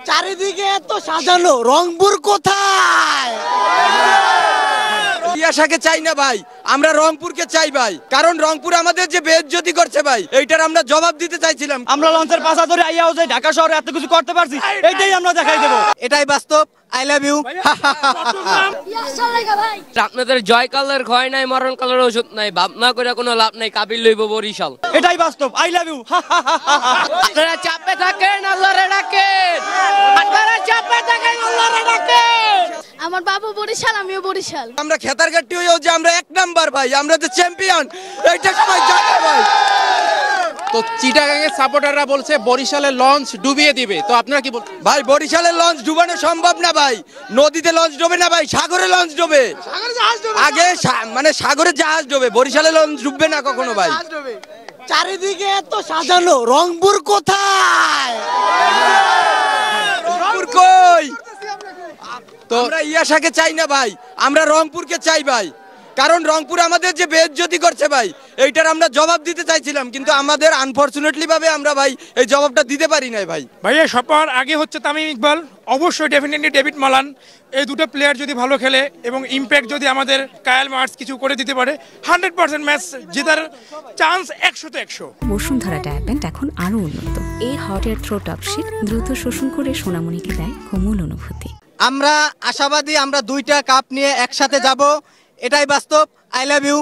চারিদিকে এত সাজানো, রংপুর কোথায়? ইয়াশাকে চাই না ভাই, আমরা রংপুরকে চাই ভাই, কারণ রংপুর আমাদের যে বেইজ্জতি করছে ভাই, এইটার আমরা জবাব দিতে চাইছিলাম। আমরা লঞ্চের পাশা ধরে আইয়াও যে ঢাকা শহরে এত কিছু করতে পারছি, এইটাই আমরা দেখাই দেবো। এটাই বাস্তব। I love you. আপনাদের জয় কালের ক্ষয় নাই, মরণ কালের ওষুধ নাই, ভাবনা করে কোনো লাভ নাই, কাবিল লইব বরিশাল। এটাই বাস্তব। I love you. আপনারা চাপে থাকেন, আল্লাহরে ডাকেন। আপনারা চাপে থাকেন, আল্লাহরে ডাকেন। আমার বাবু বরিশাল, আমিও বরিশাল। আমরা খেতার গাটি হয়েও যে আমরা এক নাম্বার ভাই, আমরা তো চ্যাম্পিয়ন, এইটা সবাই জানে ভাই। তো চিটাগাংয়ের সাপোর্টাররা বলছে বরিশালের লঞ্চ ডুবিয়ে দিবে, তো আপনারা কি বলছেন? ভাই বরিশালের লঞ্চ ডুবানো সম্ভব না ভাই, নদীতে লঞ্চ ডোবে না ভাই, সাগরে লঞ্চ ডোবে। আগে মানে সাগরে জাহাজ ডোবে, বরিশালে লঞ্চ ডুববে না কখনো ভাই। চারিদিকে এত সাজানো, রংপুর কোথায়? রংপুর কই? তো আমরা ইয়াশাকে চাই না ভাই, আমরা রংপুরকে চাই ভাই, কারণ রংপুর আমাদের যে বেইজ্জতি করছে ভাই, এইটার আমরা জবাব দিতে চাইছিলাম, কিন্তু আমাদের আনফরচুনেটলি ভাবে আমরা ভাই এই জবাবটা দিতে পারি নাই ভাই। ভাইয়া সবার আগে হচ্ছে তামিম ইকবাল, অবশ্যই ডেফিনেটলি ডেভিড মালান, এই দুটো প্লেয়ার যদি ভালো খেলে এবং ইম্প্যাক্ট যদি আমাদের কায়াল মার্টস কিছু করে দিতে পারে, 100% ম্যাচ জেতার চান্স 100 তে 100। বসুন্ধরা ট্যাবলেট এখন আরো উন্নত। এই হট এয়ার থ্রো টপশিট দ্রুত শোষণ করে সোনামণিকে দেয় কোমল অনুভূতি। আমরা আশাবাদী, আমরা 2টা কাপ নিয়ে একসাথে যাব, এটাই বাস্তব। I love you.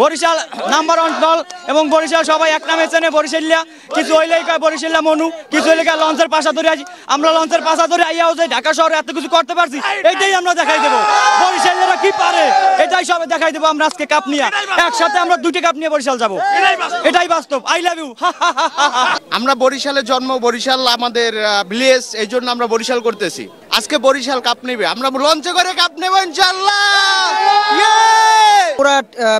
Barishal number 1 দল এবং বরিশাল সবাই এক নামে চেনে। বরিশালিয়া কিছু হইলেই কয় বরিশালিয়া মনু, কিছু হইলে লঞ্চের পাশা ধরে আসি। আমরা লঞ্চের পাশা ধরে আইয়াও যে ঢাকা শহরে এত কিছু করতে পারছি, এইটাই আমরা দেখাই দেবো। বরিশালিয়ারা কি পারে, এটাই সবাই দেখাই দেবো। আমরা আজকে কাপ নিয়ে একসাথে আমরা 2টা কাপ নিয়ে বরিশাল যাব, এটাই বাস্তব। I love you. আমরা বরিশালে জন্ম, বরিশাল আমাদের ভিলেজ, এই জন্য আমরা বরিশাল করতেছি। আজকে বরিশাল কাপ নেবে, আমরা লঞ্চে করে কাপ নেব ইনশাআল্লাহ। পুরা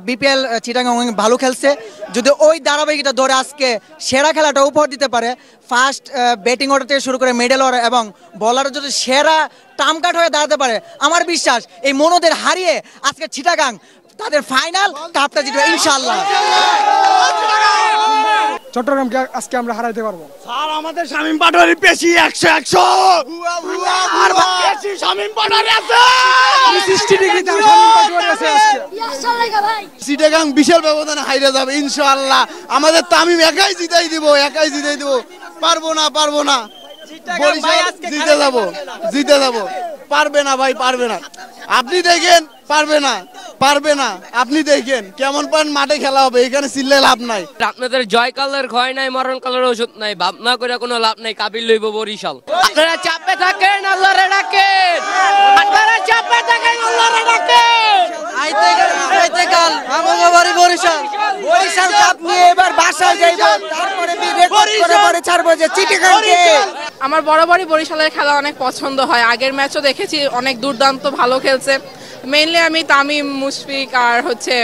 বিপিএল চিটাগাং ভালো খেলছে, যদি ওই ধারাবাহিকটা ধরে আজকে সেরা খেলাটা উপহার দিতে পারে, ফার্স্ট ব্যাটিং অর্ডার থেকে শুরু করে মিডল অর্ডার এবং বলার যদি সেরা টামকাট হয়ে দাঁড়াতে পারে, আমার বিশ্বাস এই মনোদের হারিয়ে আজকে চিটাগাং তাদের ফাইনাল কাপটা জিতবে ইনশাআল্লাহ। চট্টগ্রামকে আজকে আমরা হারাইতে পারবো স্যার। আমাদের শামীম পাটোয়ারি পেশি 100 আর পেশি শামীম পাটোয়ারি আছে, 60 ডিগ্রিতে শামীম পাটোয়ারি আছে আজকে। চিটাগাং বিশাল ব্যবধানে হাইরা যাবে ইনশাআল্লাহ। আমাদের তামিম একাই জিতাই দিব, পারবো না বরিশাল জিতে যাব। পারবে না ভাই, পারবে না। আপনি দেখেন পারবে না, আপনি দেখেন কেমন পান মাঠে খেলা হবে, এখানে চিল্লে লাভ নাই। আপনাদের জয় কালের ক্ষয় নাই, মরণ কালের ওষুধ নাই, ভাবনা করে কোনো লাভ নাই, কাবিল লইব বরিশাল। আপনারা চাপে থাকেন, আল্লাহরে ডাকেন। আপনারা চাপে থাকেন, আল্লাহরে ডাকেন। আইতে কাল আমাদের বাড়ি বরিশাল কাপ নিয়ে এবার বাসায় যাইব, তারপরে রেকর্ড করে ছাড়বো যে চিটাগাংকে। আমার বরাবরই বরিশালের খেলা অনেক পছন্দ হয়, আগের ম্যাচও দেখেছি, অনেক দুর্দান্ত ভালো খেলছে। মেইনলি আমি তামিম, মুশফিক আর হচ্ছে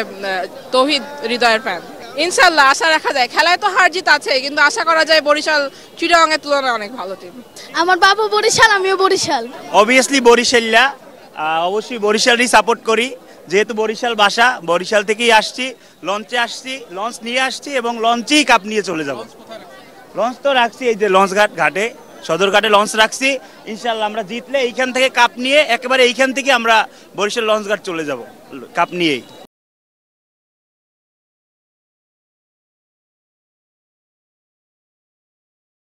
তৌহিদ হৃদয়ের ফ্যান। ইনশাল্লাহ আশা রাখা যায়, খেলায় তো হার জিত আছে, কিন্তু আশা করা যায় বরিশাল চিটাগাংয়ের তুলনায় অনেক ভালো টিম। আমার বাবু বরিশাল, আমিও বরিশাল। অবভিয়াসলি বরিশালিয়া, অবশ্যই বরিশালই সাপোর্ট করি, যেহেতু বরিশাল বাসা, বরিশাল থেকেই আসছি, লঞ্চ নিয়ে আসছি এবং লঞ্চেই কাপ নিয়ে চলে যাব। লঞ্চ তো রাখছি, এই যে লঞ্চ ঘাটে সদরঘাটে লঞ্চ রাখছি। ইনশাল্লাহ আমরা জিতলে এইখান থেকে কাপ নিয়ে একেবারে এইখান থেকে আমরা বরিশাল লঞ্চ ঘাট চলে যাব কাপ নিয়েই।